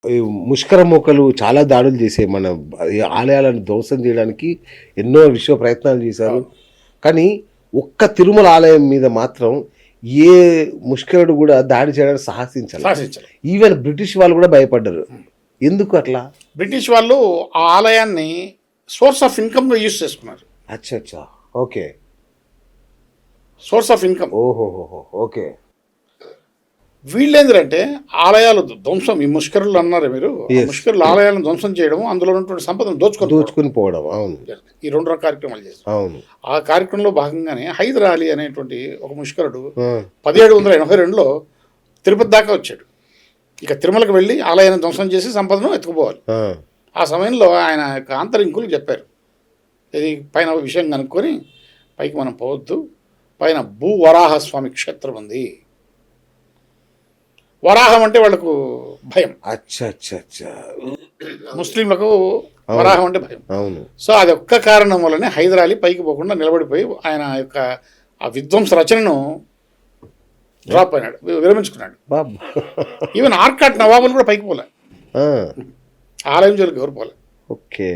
ఈ ముష్కర మూకలు చాలా దాడులు చేసాయి. మన ఈ ఆలయాలను ధ్వంసం చేయడానికి ఎన్నో విశ్వ ప్రయత్నాలు చేశారు. కానీ ఒక్క తిరుమల ఆలయం మీద మాత్రం ఏ ముష్కరుడు కూడా దాడి చేయడానికి సాహసించాలి. ఈవెన్ బ్రిటిష్ వాళ్ళు కూడా భయపడ్డారు. ఎందుకు అట్లా? బ్రిటిష్ వాళ్ళు ఆ ఆలయాన్ని సోర్స్ ఆఫ్ ఇన్కమ్గా యూజ్ చేసుకున్నారు. అచ్చా అచ్చా, ఓకే. Source of income. ఓహోహో, ఓకే. వీళ్ళేందంటే ఆలయాలు ధ్వంసం, ఈ ముష్కరులు అన్నారు మీరు, ముష్కరులు ఆలయాలను ధ్వంసం చేయడం, అందులో ఉన్నటువంటి సంపదను దోచుకొని పోవడం. అవును, ఈ రెండు కార్యక్రమాలు చేస్తారు. అవును. ఆ కార్యక్రమంలో భాగంగానే హైదర్ అలీ అనేటువంటి ఒక ముష్కరుడు 1782లో తిరుపతి దాకా వచ్చాడు. ఇక తిరుమలకు వెళ్ళి ఆలయాన్ని ధ్వంసం చేసి సంపదను ఎత్తుకుపోవాలి. ఆ సమయంలో ఆయన యొక్క ఆంతరింకులు చెప్పారు, ఇది పైన విషయం కనుక్కొని పైకి మనం పోవద్దు, పైన భూవరాహస్వామి క్షేత్రం ఉంది. వరాహం అంటే వాళ్ళకు భయం. ముస్లింలకు వరాహం అంటే భయం. సో అది ఒక్క కారణం వల్లనే హైదర్ అలీ పైకి పోకుండా నిలబడిపోయి ఆయన యొక్క ఆ విధ్వంస రచనను డ్రాప్ అయినాడు, విరమించుకున్నాడు. ఈవెన్ ఆర్కాట్ నవాబులు కూడా పైకి పోలే, ఆలయం జోలికి ఎవరు పోలే, ఓకే,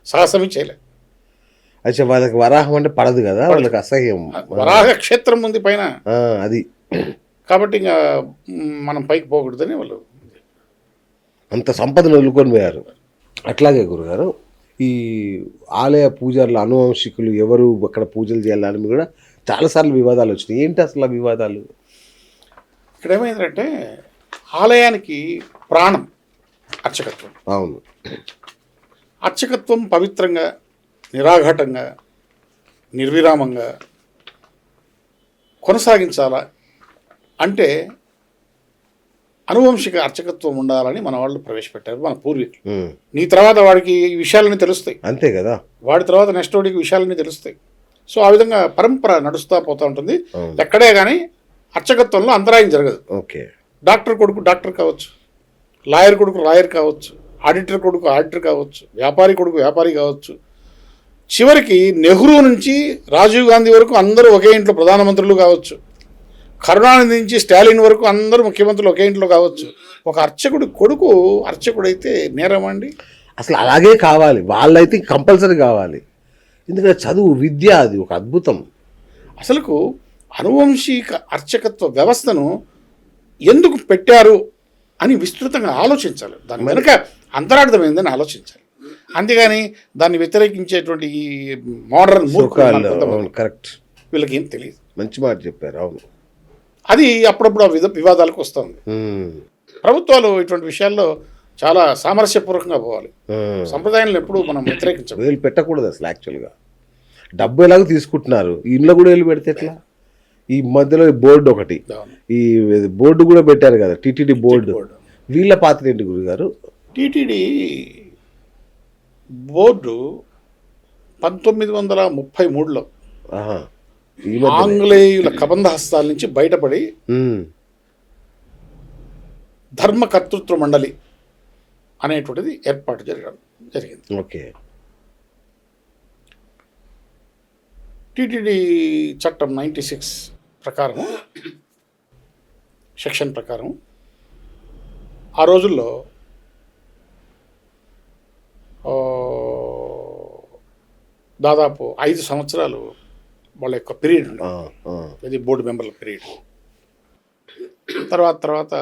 సాహసమే చేయలే. అచ్చా, వాళ్ళకి వరాహం అంటే పడదు కదా, వాళ్ళకి అసహ్యం. వరాహ క్షేత్రం ఉంది పైన, అది కాబట్టి ఇంకా మనం పైకి పోకూడదని వాళ్ళు అంత సంపదను వదులుకొని పోయారు. అట్లాగే గురుగారు, ఈ ఆలయ పూజారుల అనువంశికులు ఎవరు అక్కడ పూజలు చేయాలని కూడా చాలాసార్లు వివాదాలు వచ్చినాయి. ఏంటి అసలు ఆ వివాదాలు? ఇక్కడ ఏమైందంటే ఆలయానికి ప్రాణం అర్చకత్వం. అవును, అర్చకత్వం పవిత్రంగా, నిరాఘాటంగా, నిర్విరామంగా కొనసాగించాలా అంటే అనువంశిక అర్చకత్వం ఉండాలని మన వాళ్ళు ప్రవేశపెట్టారు, మన పూర్వీకులు. నీ తర్వాత వాడికి ఈ విషయాలన్నీ తెలుస్తాయి, అంతే కదా, వాడి తర్వాత నెక్స్ట్ వాడికి విషయాలన్నీ తెలుస్తాయి. సో ఆ విధంగా పరంపర నడుస్తూ పోతూ ఉంటుంది. ఎక్కడే కానీ అర్చకత్వంలో అంతరాయం జరగదు. ఓకే, డాక్టర్ కొడుకు డాక్టర్ కావచ్చు, లాయర్ కొడుకు లాయర్ కావచ్చు, ఆడిటర్ కొడుకు ఆడిటర్ కావచ్చు, వ్యాపారి కొడుకు వ్యాపారి కావచ్చు. చివరికి నెహ్రూ నుంచి రాజీవ్ గాంధీ వరకు అందరూ ఒకే ఇంట్లో ప్రధానమంత్రులు కావచ్చు, కరుణానిధి నుంచి స్టాలిన్ వరకు అందరూ ముఖ్యమంత్రులు ఒకే ఇంట్లో కావచ్చు. ఒక అర్చకుడి కొడుకు అర్చకుడైతే నేరమండి? అసలు అలాగే కావాలి, వాళ్ళైతే కంపల్సరీ కావాలి. ఎందుకంటే చదువు, విద్య అది ఒక అద్భుతం. అసలుకు అనువంశిక అర్చకత్వ వ్యవస్థను ఎందుకు పెట్టారు అని విస్తృతంగా ఆలోచించాలి, దాని వెనుక అంతరార్థం ఏందని ఆలోచించాలి. అంతేగాని దాన్ని వ్యతిరేకించేటువంటి ఈ మోడర్న్ కరెక్ట్, వీళ్ళకి ఏం తెలియదు. మంచి మాట చెప్పారు. అవును, అది అప్పుడప్పుడు ఆ వివాదాలకు వస్తుంది. ప్రభుత్వాలు ఇటువంటి విషయాల్లో చాలా సామరస్యపూర్వకంగా పోవాలి. సంప్రదాయాలను ఎప్పుడు మనం వ్యతిరేకించాలి, వేలు పెట్టకూడదు అసలు. యాక్చువల్గా డబ్బు ఎలాగో తీసుకుంటున్నారు, ఇంట్లో కూడా వేలు పెడితే ఎట్లా? ఈ మధ్యలో బోర్డు ఒకటి, ఈ బోర్డు కూడా పెట్టారు కదా, టీటీడీ బోర్డు. వీళ్ళ పాత్ర ఏంటి గురుగారు? టీటీడీ బోర్డు 1933లో ఆంగ్లేయుల కబంధ హస్తాల నుంచి బయటపడి ధర్మకర్తృత్వ మండలి అనేటువంటిది ఏర్పాటు జరిగింది. ఓకే, టీటీడీ చట్టం 96 ప్రకారం, సెక్షన్ ప్రకారం ఆ రోజుల్లో దాదాపు 5 సంవత్సరాలు వాళ్ళ యొక్క పీరియడ్ ఉంది, ఇది బోర్డు మెంబర్ల పీరియడ్. తర్వాత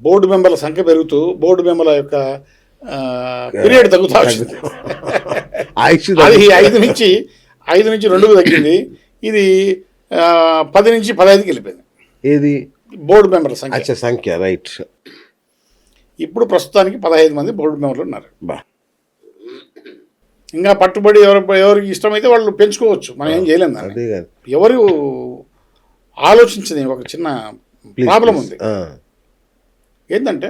బోర్డు మెంబర్ల సంఖ్య పెరుగుతూ బోర్డు మెంబర్ల యొక్క పీరియడ్ తగ్గుతూ వచ్చింది. అది 5 నుంచి 2కు తగ్గింది. ఇది 10 నుంచి 15కి వెళ్ళిపోయింది. ఏది? బోర్డు మెంబర్ల సంఖ్య. రైట్. ఇప్పుడు ప్రస్తుతానికి 15 మంది బోర్డు మెంబర్లు ఉన్నారు. ఇంకా పట్టుబడి ఎవరికి ఇష్టమైతే వాళ్ళు పెంచుకోవచ్చు, మనం ఏం చేయలేం. ఎవరు ఆలోచించింది ఒక చిన్న ప్రాబ్లం ఉంది. ఏంటంటే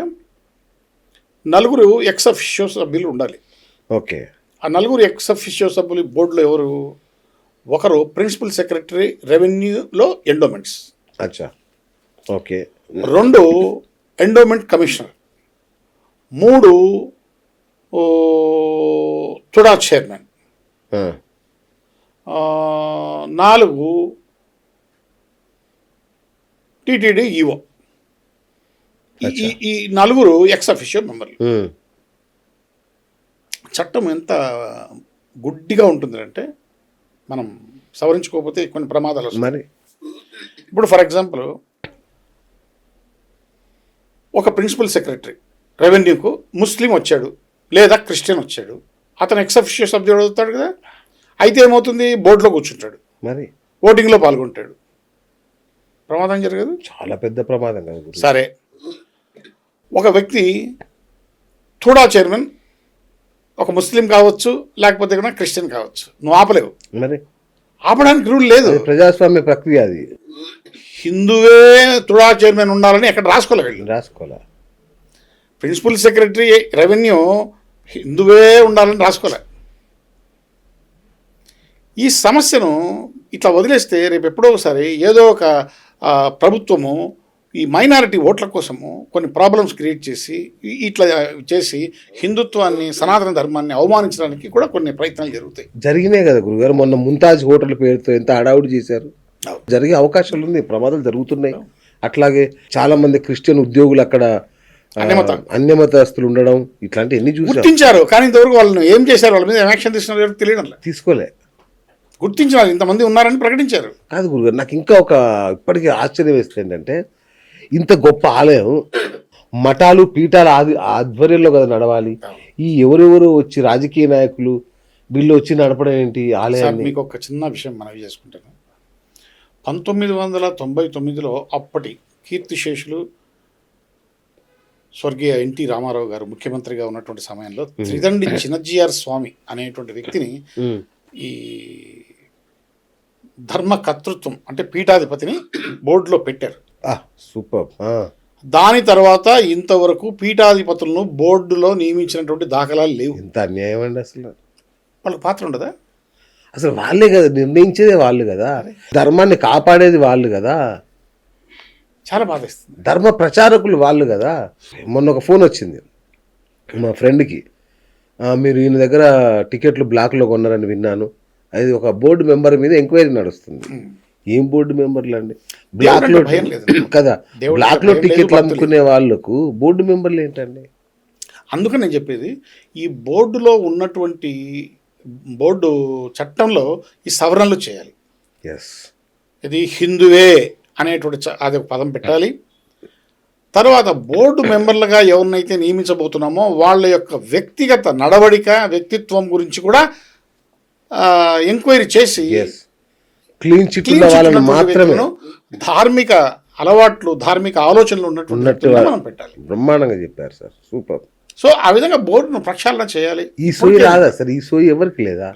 4 ఎక్స్ అఫిషియో సభ్యులు ఉండాలి. ఓకే, ఆ 4 ఎక్స్ అఫిషియో సభ్యులు బోర్డులో ఎవరు? ఒకరు ప్రిన్సిపల్ సెక్రటరీ, రెవెన్యూలో ఎండోమెంట్స్. అచ్చా, okay. 2 endowment commissioner. 3 TUDA chairman. 4 TTD EO. ఈ నలుగురు ఎక్స్ అఫిషియో మెంబర్లు. చట్టం ఎంత గుడ్డిగా ఉంటుంది అంటే మనం సవరించుకోకపోతే కొన్ని ప్రమాదాలు వస్తాయి. మరి ఇప్పుడు ఫర్ ఎగ్జాంపుల్ ఒక ప్రిన్సిపల్ సెక్రటరీ రెవెన్యూకు ముస్లిం వచ్చాడు లేదా క్రిస్టియన్ వచ్చాడు, అతను ఎక్స్ అఫిషియో సభ్యుడు అవుతాడు కదా. అయితే ఏమవుతుంది, బోర్డులో కూర్చుంటాడు, మరి ఓటింగ్లో పాల్గొంటాడు, ప్రమాదం జరగదు. చాలా పెద్ద ప్రమాదం కదా గురు. సరే, ఒక వ్యక్తి థోడా చైర్మన్ ఒక ముస్లిం కావచ్చు, లేకపోతే కూడా క్రిస్టియన్ కావచ్చు, నువ్వు ఆపలేవు. మరి ఆపడానికి రూల్ లేదు. అది ప్రజాస్వామ్య ప్రక్రియ, అది హిందువే తుడా చైర్మన్ ఉండాలని ఎక్కడ రాసుకోలేదు. రాసుకోవాలా? ప్రిన్సిపల్ సెక్రటరీ రెవెన్యూ హిందువే ఉండాలని రాసుకోలే. ఈ సమస్యను ఇట్లా వదిలేస్తే రేపు ఎప్పుడో ఒకసారి ఏదో ఒక ప్రభుత్వము ఈ మైనారిటీ ఓట్ల కోసము కొన్ని ప్రాబ్లమ్స్ క్రియేట్ చేసి ఇట్లా చేసి హిందుత్వాన్ని, సనాతన ధర్మాన్ని అవమానించడానికి కూడా కొన్ని ప్రయత్నాలు జరుగుతాయి. జరిగినాయి కదా గురుగారు. మొన్న ముంతాజ్ హోటల్ పేరుతో ఎంత హడావుడి చేశారు. జరిగే అవకాశాలు ఉంది, ప్రమాదాలు జరుగుతున్నాయి. అట్లాగే చాలా మంది క్రిస్టియన్ ఉద్యోగులు అక్కడ అన్యమతస్తులు ఉండడం, ఇట్లాంటి ఎన్ని గుర్తించారు. కానీ ఇంతవరకు వాళ్ళని ఏం చేశారు, వాళ్ళ మీద యాక్షన్ తీసుకున్నారు తెలియడం లేదు. తీసుకోలే. గుర్తించారు, ఇంతమంది ఉన్నారని ప్రకటించారు. కాదు గురుగారు, నాకు ఇంకా ఒక ఇప్పటికీ ఆశ్చర్యం వేస్తుంది ఏంటంటే, ఇంత గొప్ప ఆలయం మఠాలు పీఠాల ఆధ్వర్యంలో కదా నడవాలి. ఈ ఎవరెవరు వచ్చి రాజకీయ నాయకులు వీళ్ళు వచ్చి నడపడం ఏంటి ఆలయాన్ని? మీకు ఒక చిన్న విషయం మనవి చేసుకుంటాను. 1999లో అప్పటి కీర్తిశేషులు స్వర్గీయ ఎన్టీ రామారావు గారు ముఖ్యమంత్రిగా ఉన్నటువంటి సమయంలో త్రిదండి చిన్నజీఆర్ స్వామి అనేటువంటి వ్యక్తిని ఈ ధర్మకర్తృత్వం అంటే పీఠాధిపతిని బోర్డులో పెట్టారు. సూపర్. దాని తర్వాత ఇంతవరకు పీఠాధిపతులను బోర్డులో నియమించినటువంటి దాఖలాలు లేవు. ఎంత అన్యాయం అండి అసలు. వాళ్ళకి పాత్ర ఉండదా? అసలు వాళ్ళే కదా నిర్ణయించేదే, వాళ్ళు కదా ధర్మాన్ని కాపాడేది, వాళ్ళు కదా చాలా బాధేస్తుంది. ధర్మ ప్రచారకులు వాళ్ళు కదా. మొన్న ఒక ఫోన్ వచ్చింది మా ఫ్రెండ్కి, మీరు ఈయన దగ్గర టికెట్లు బ్లాక్లో కొన్నారని విన్నాను. అది ఒక బోర్డు మెంబర్ మీద ఎంక్వైరీ నడుస్తుంది. ఏం బోర్డు మెంబర్లు అండి? బ్లాక్లో కదా, బ్లాక్లో టికెట్లు అమ్ముకునే వాళ్ళకు బోర్డు మెంబర్లు ఏంటండి? అందుకని నేను చెప్పేది, ఈ బోర్డులో ఉన్నటువంటి బోర్డు చట్టంలో ఈ సవరణలు చేయాలి. ఇది హిందువే అనేటువంటి అది ఒక పదం పెట్టాలి. తర్వాత బోర్డు మెంబర్లుగా ఎవరినైతే నియమించబోతున్నామో వాళ్ళ యొక్క వ్యక్తిగత నడవడిక, వ్యక్తిత్వం గురించి కూడా ఎంక్వైరీ చేసి క్లీన్ చిట్ ఉన్న వాళ్ళని మాత్రమే, ధార్మిక అలవాట్లు, ధార్మిక ఆలోచనలు ఉన్నట్టు మనం పెట్టాలి. బ్రహ్మాండంగా చెప్పారు సార్, సూపర్. సో ఆ విధంగా బోర్డును ప్రక్షాళన చేయాలి. ఈ సోయి రాదా సార్? ఈ సోయి ఎవరికి లేదా?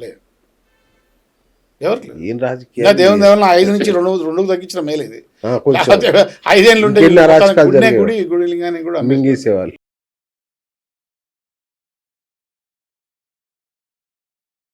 ఎవరికి ఏం రాజకీయ దేవుని 5 నుంచి 2 తగ్గించిన మేలు ఇది. 5 ఏళ్ళు ఉంటే గుడి లింగాన్ని కూడా మింగేసేవాళ్ళు.